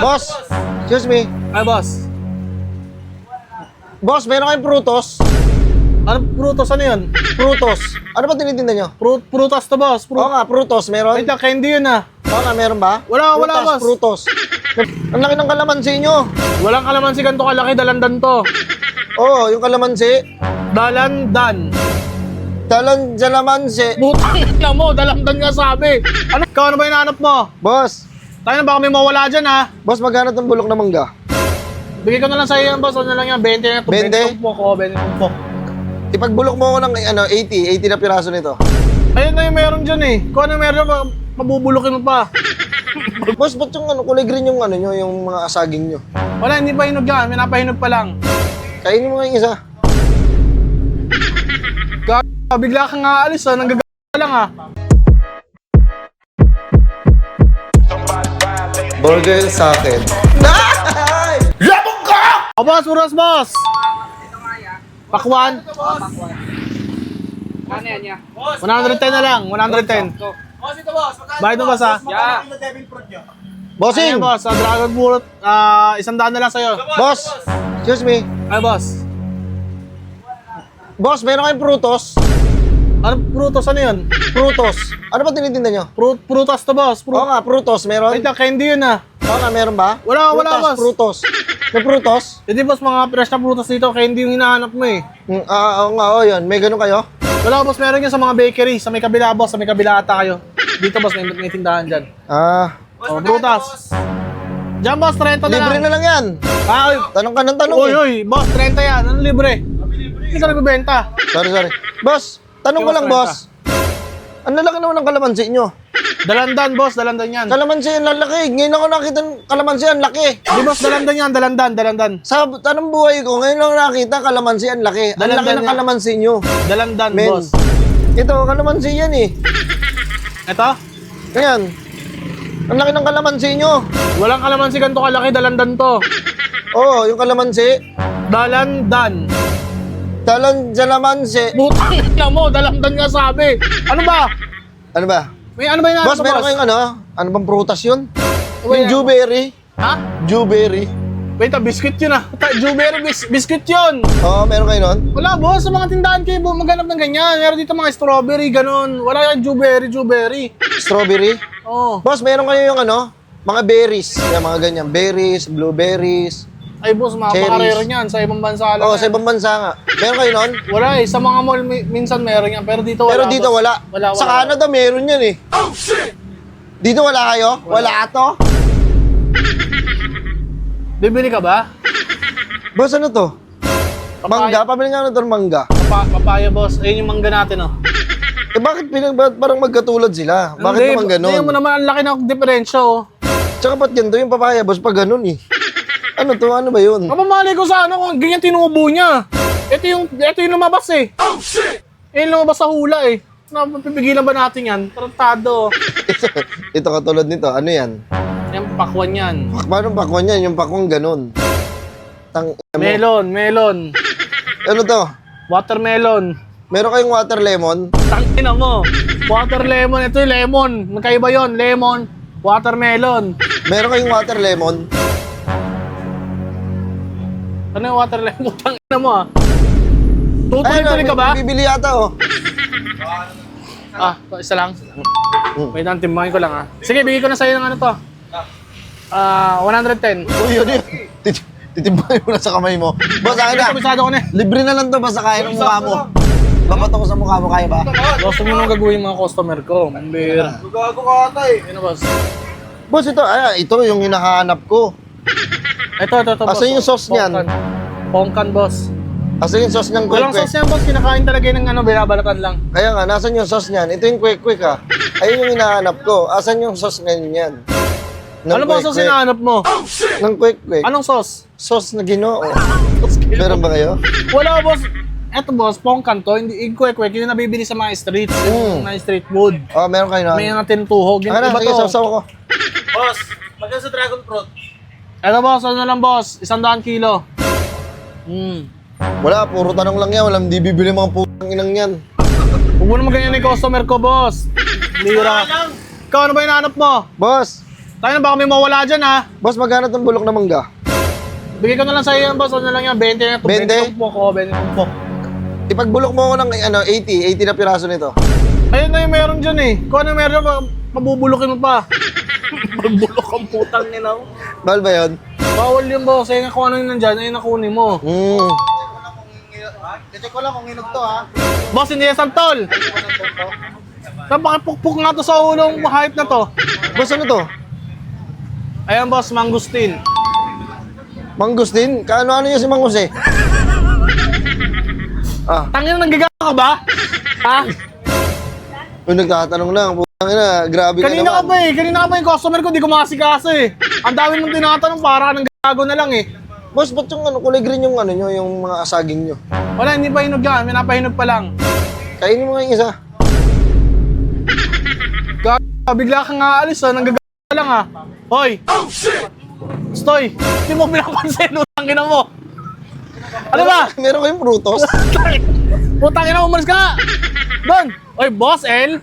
Boss, excuse me. Ay, boss. Boss, meron kayong prutos? Ano prutos? Ano yun? Prutos. Ano ba tinitinda nyo? Prutos to, boss. Oo nga, prutos, meron? Wait lang, candy yun ah. Oo nga, meron ba? Wala, boss. Prutos. Ang laki ng kalamansi nyo. Walang kalamansi ganito kalaki, dalandan to. Oo, yung kalamansi. Dalandan. Jalamansi. Butang na mo, dalandan nga sabi. Ano? Ikaw ano ba hinahanap mo? Boss, Tayo na baka may mawala dyan ha. boss, maghanap ng bulok na mangga. Bigay ko na lang sa'yo yan, boss. Ano na lang yan? 20 na ito. 20? 20 po ko, 20 po. Ipagbulok mo ako ng 80 na piraso nito. Ayun na yung meron dyan eh. Kung ano yung meron, mabubulukin mo pa. Boss, ba't yung kulay green yung nyo, yung mga asaging nyo? Wala, hindi pa hinog yan. May napahinog pa lang. Kainin mo nga yung isa. Bigla kang aalis ha. Nanggagawa lang ha. Burger sa akin. Labog ka! O boss, uras boss! Pakwan. Ano yan niya? 110 na lang, 110. Boss, ito boss. Bayad mo boss ha? Yeah. Bossing! Ayan boss, Dragon Fruit, 100 na lang sa'yo. Boss! Excuse me. Ay boss. Boss, meron kayong prutos? Ano prutos? Ano yun? Prutos. Ano ba tinitinda nyo? Prutos to boss. Oo nga, prutos, meron? Wait lang, candy yun ah. Oo nga, meron ba? Wala, boss. Prutos. May prutos? Hindi boss, mga fresh na prutos dito, candy yung hinahanap mo eh. Oo nga, yun. May ganun kayo? Wala boss, meron yan sa mga bakery. Sa may kabila boss, sa may kabila ata kayo. Dito boss, may tindahan dyan. Ah, Prutas. Diyan boss, 30 na libre lang. na lang yan. Tanong ka ng tanong Uy, eh. uy, boss, 30 yan. Ano libre? Hindi ka nagbibenta. Sorry. Boss, tanong ko lang, boss. Ang lalaki naman ng kalamansi nyo. Dalandan, boss, dalandan yan. Kalamansi ang lalaki. Ngayon ako nakita ng kalamansi ang laki. Di boss, dalandan yan, dalandan. Sa tanong buhay ko, ngayon ako nakita kalamansi ang laki. Ang laki ng yan. kalamansi nyo. Dalandan, Men. boss. Ito, kalamansi yan eh. Ito? Ayan. Ang laki ng kalamansi nyo. Walang kalamansi ganito kalaki, dalandan to. Oo, yung kalamansi. Dalandan. Jalamansi. Butang na mo, dalandan nga sabi. Ano ba? Ano ba? May ano ba yung Boss, meron kayong ano? Ano bang prutas yun? Yung yan? Jewberry. Ha? Jewberry. Wait, biscuit yun ah. Jewberry biscuit yun. Oo, meron kayo nun? Wala boss, sa mga tindahan kayo maghanap ng ganyan. Meron dito mga strawberry, ganun. Wala yan, Jewberry. Strawberry. Oo. Boss, meron kayo yung ano? Mga berries. Yung mga ganyan. Berries, blueberries. Ay boss, mapakarero niyan. Sa ibang bansa lang. Oo, yan. sa ibang bansa nga. Meron kayo nun? Wala eh. Sa mga mall minsan meron yan. Pero dito wala. Pero dito boss. wala. Wala. Sa Canada meron yan eh. Oh, shit! Dito wala kayo? Wala to? Bibili ka ba? Boss, ano to? Mangga? Pabili nga na to ng mangga. Papaya boss. Ayun yung mangga natin oh. Eh bakit parang magkatulad sila? Bakit naman ganun? Hindi mo naman ang laki ng diferensya oh. Tsaka ba't ganito yung papaya, boss? Pag ganun eh. Ano to? Ano ba yun? Kapamali ko sa ano kung ganyan tinubo niya. Ito yung lumabas eh. Oh shit! Yung lumabas sa hula eh. Napipigilan ba natin yan? Tarantado. Ito katulad nito. Ano yan? Yung pakwan yan. Paano pakwan yan? Yung pakwang ganun. Melon. Ano to? Watermelon. Meron kayong water lemon? Tangina mo. Water lemon. Ito yung lemon. Magkaiba yun. Lemon. Watermelon. Meron kayong water lemon? Ano yung water lemon? Tangina mo ah. Tutuloy-tuloy ka ba? Bibili yata oh. Isa lang. Wait lang, timbangin ko lang ah. Sige, bigay ko na sa'yo ng ano to. 110. Uy, yun yun. Titimbay mo na sa kamay mo. Boss, akin na. Komisado ko na eh. Libre na lang to, basta kaya ng mukha mo. Babato ko sa mukha mo, kaya ba? Boss, huwag mo nang gagawin mga customer ko. Mambira. Gago ka ata eh. Ano boss? Boss, ito yung hinahanap ko. Ito boss. Asan yung sauce niyan? Pongkan boss. Asan yung sauce ng Walang quick-quick? sauce yan boss, kinakain talaga ng ano, binabalatan lang. Kaya nga, nasan yung sauce niyan? Ito yung quick-quick ah. Ayun yung hinahanap ko. Asan yung sauce ngayon yan? Ano ba sauce hinahanap mo? Ng quick-quick. Anong sauce? Sauce na Ginoo. Meron ba kayo? Wala boss. Eto boss, pongkan to, hindi quick yung nabibili sa mga streets, yung mga street food. Oh, meron kayo nun? May natin tuhog, yun Ano, iba sige, to. sausaw ko. Boss, magkano sa Dragon Fruit? Eto boss, ano lang boss, 100 kilo. Wala, puro tanong lang yan. Walang di bibili mga putang inang yan. Huwag mo naman ganyan yung customer ko boss. Lira. Ikaw ano ba hinahanap mo? Boss, Tayo na baka may mawala dyan ha. Boss, magkano itong bulok na mangga? Bigay ko na lang sa iyo yan boss. Ano na lang yan? 20 na ito. 20? 20 tumpok. Oh, 20 tumpok. Ipagbulok mo ako ng 80 na piraso nito. Ayun na yung meron dyan eh. Kung ano yung meron, mabubulukin mo pa. Magbulok ang putang nila. Bawal ba yun? Bawal yun boss. Ayun kung ano yung nandyan, ayun nakunin mo. Check ko lang kung inog to ha. Boss, hindi yan santol. Napakipukpuk nga to sa ulong hype na to. Boss, ano to? Ayan boss, mangustin. Mangustin? Kaano-ano yun si Mangus eh? Tangin na nanggagawa ka ba? Ha? Yung nagtatanong lang, putang ina, grabe ka Kanina ka naman. ba eh? Kanina ka ba yung customer ko, di ko makasikaso eh. Ang dami mong tinatanong, para ka ng gago na lang eh. Boss, ba't yung kulay green yung nyo, yung mga asaging nyo? Wala, hindi pa hinog yan. Minapahinog pa lang. Kainin mo nga yung isa. Gago, bigla kang aalis ha. Nanggagawa ka lang ha. Hoy! Oh shit! Stoy! Hindi mo pinapansin. Utang ina mo. Ano ba? Meron kayong prutos? Putang ina, umalis ka nga! Doon! Oy, boss L!